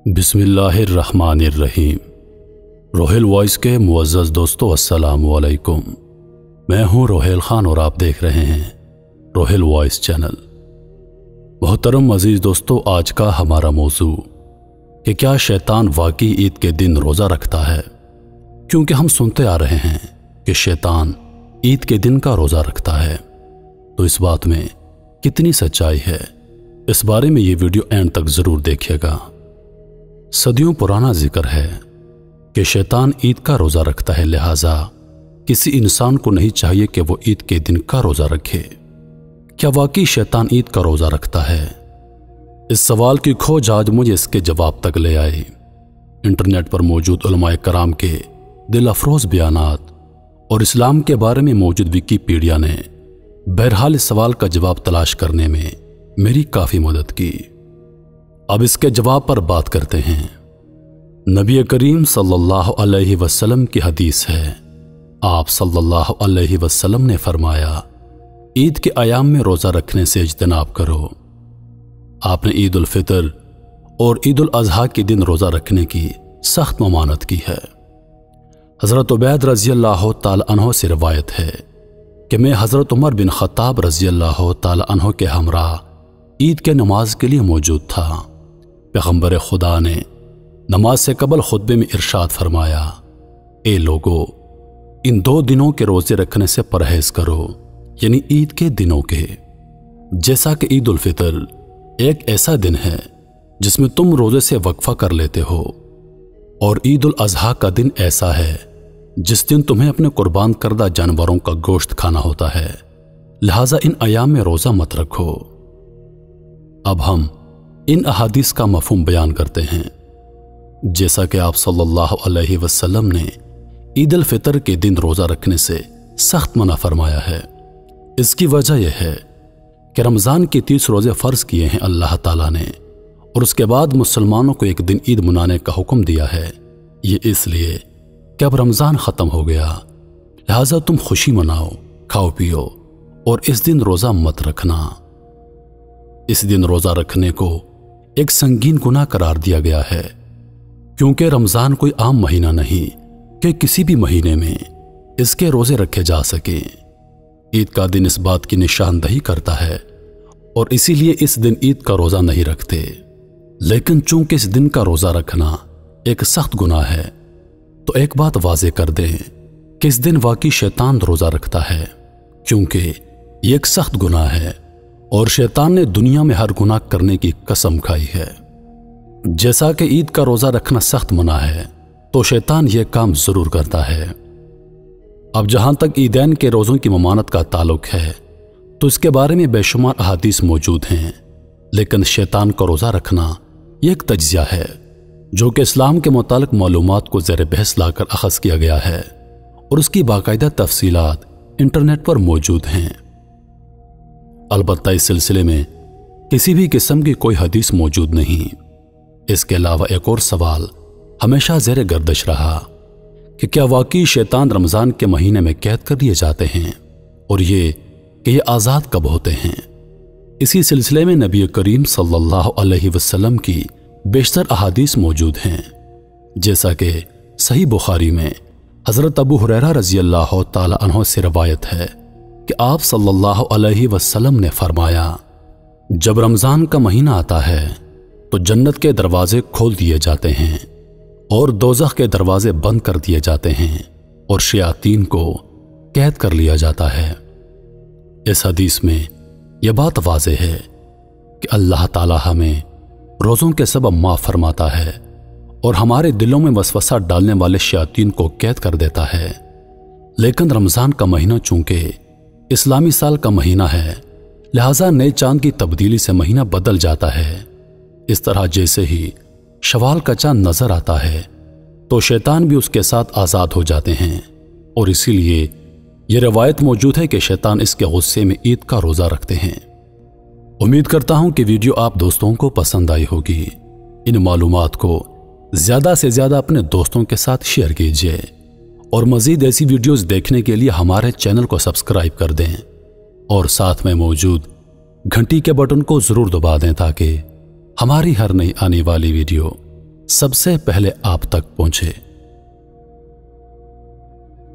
बिस्मिल्लाहिर्रहमानिर्रहीम। रोहेल वॉइस के मुअज़्ज़ज़ दोस्तों, अस्सलाम वालेकुम। मैं हूं रोहेल खान और आप देख रहे हैं रोहेल वॉइस चैनल। मोहतरम अजीज दोस्तों, आज का हमारा मौजू कि क्या शैतान वाकई ईद के दिन रोज़ा रखता है, क्योंकि हम सुनते आ रहे हैं कि शैतान ईद के दिन का रोज़ा रखता है। तो इस बात में कितनी सच्चाई है, इस बारे में ये वीडियो एंड तक ज़रूर देखिएगा। सदियों पुराना जिक्र है कि शैतान ईद का रोज़ा रखता है, लिहाजा किसी इंसान को नहीं चाहिए कि वो ईद के दिन का रोज़ा रखे। क्या वाकई शैतान ईद का रोज़ा रखता है? इस सवाल की खोज आज मुझे इसके जवाब तक ले आई। इंटरनेट पर मौजूद उलमाए कराम के दिल अफरोज बयानात और इस्लाम के बारे में मौजूद विकीपीडिया ने बहरहाल इस सवाल का जवाब तलाश करने में मेरी काफ़ी मदद की। अब इसके जवाब पर बात करते हैं। नबी करीम सल्लल्लाहु अलैहि वसल्लम की हदीस है। आप सल्लल्लाहु अलैहि वसल्लम ने फरमाया, ईद के अयाम में रोज़ा रखने से इज्तनाब करो। आपने ईद उल फितर और ईद उल अज़हा के दिन रोज़ा रखने की सख्त ममानत की है। हज़रत उबैद रज़ी अल्लाह ताला अन्हो से रिवायत है कि मैं हज़रत उमर बिन ख़त्ताब रज़ी अल्लाह ताला अन्हो के हमरा ईद के नमाज के लिए मौजूद था। पैगंबर खुदा ने नमाज से कबल खुतबे में इरशाद फरमाया, ए लोगो, इन दो दिनों के रोज़े रखने से परहेज करो, यानी ईद के दिनों के। जैसा कि ईद उल फितर एक ऐसा दिन है जिसमें तुम रोज़े से वक्फा कर लेते हो, और ईद उल अज़हा का दिन ऐसा है जिस दिन तुम्हें अपने कुर्बान करदा जानवरों का गोश्त खाना होता है, लिहाजा इन अयाम में रोज़ा मत रखो। अब हम इन अहादीस का मफहूम बयान करते हैं। जैसा कि आप सल्लल्लाहु अलैहि वसल्लम ने ईद उल फितर के दिन रोज़ा रखने से सख्त मना फरमाया है। इसकी वजह यह है कि रमज़ान के 30 रोज़े फ़र्ज किए हैं अल्लाह ताला ने, और उसके बाद मुसलमानों को एक दिन ईद मनाने का हुक्म दिया है। ये इसलिए कि अब रमज़ान ख़त्म हो गया, लिहाजा तुम खुशी मनाओ, खाओ पियो, और इस दिन रोज़ा मत रखना। इस दिन रोज़ा रखने को एक संगीन गुनाह करार दिया गया है, क्योंकि रमज़ान कोई आम महीना नहीं कि किसी भी महीने में इसके रोज़े रखे जा सके। ईद का दिन इस बात की निशानदही करता है, और इसीलिए इस दिन ईद का रोज़ा नहीं रखते। लेकिन चूंकि इस दिन का रोज़ा रखना एक सख्त गुनाह है, तो एक बात वाज़ेह कर दें कि इस दिन वाकई शैतान रोज़ा रखता है, क्योंकि ये एक सख्त गुनाह है और शैतान ने दुनिया में हर गुनाह करने की कसम खाई है। जैसा कि ईद का रोज़ा रखना सख्त मना है, तो शैतान यह काम ज़रूर करता है। अब जहां तक ईदैन के रोज़ों की ममानत का ताल्लुक है, तो इसके बारे में बेशुमार अहादीस मौजूद हैं। लेकिन शैतान का रोज़ा रखना यह एक तज्ज़िया है जो कि इस्लाम के मुतालिक मालूमात को ज़ेर बहस लाकर अख़ज़ किया गया है, और उसकी बाकायदा तफसीलात इंटरनेट पर मौजूद हैं। अलबत्ता इस सिलसिले में किसी भी किस्म की कोई हदीस मौजूद नहीं। इसके अलावा एक और सवाल हमेशा ज़ेर गर्दिश रहा कि क्या वाकई शैतान रमज़ान के महीने में कैद कर लिए जाते हैं, और ये कि ये आज़ाद कब होते हैं। इसी सिलसिले में नबी करीम सल्लल्लाहु अलैहि वसल्लम की बेशतर अहादीस मौजूद हैं। जैसा कि सही बुखारी में हज़रत अबू हुरैरा रज़ी अल्लाह ताला अन्हु से रवायत है कि आप सल्लल्लाहु अलैहि वसल्लम ने फरमाया, जब रमज़ान का महीना आता है तो जन्नत के दरवाजे खोल दिए जाते हैं और दोज़ख के दरवाजे बंद कर दिए जाते हैं, और शयातीन को कैद कर लिया जाता है। इस हदीस में यह बात वाज़ेह है कि अल्लाह ताला हमें रोज़ों के सबब माफ़ फरमाता है और हमारे दिलों में वसवसा डालने वाले शयातीन को कैद कर देता है। लेकिन रमज़ान का महीना चूंकि इस्लामी साल का महीना है, लिहाजा नए चांद की तब्दीली से महीना बदल जाता है। इस तरह जैसे ही शवाल का चांद नजर आता है, तो शैतान भी उसके साथ आज़ाद हो जाते हैं, और इसीलिए यह रवायत मौजूद है कि शैतान इसके गुस्से में ईद का रोज़ा रखते हैं। उम्मीद करता हूं कि वीडियो आप दोस्तों को पसंद आई होगी। इन मालूमात को ज़्यादा से ज़्यादा अपने दोस्तों के साथ शेयर कीजिए, और मज़ीद ऐसी वीडियोज़ देखने के लिए हमारे चैनल को सब्सक्राइब कर दें, और साथ में मौजूद घंटी के बटन को ज़रूर दबा दें ताकि हमारी हर नई आने वाली वीडियो सबसे पहले आप तक पहुंचे।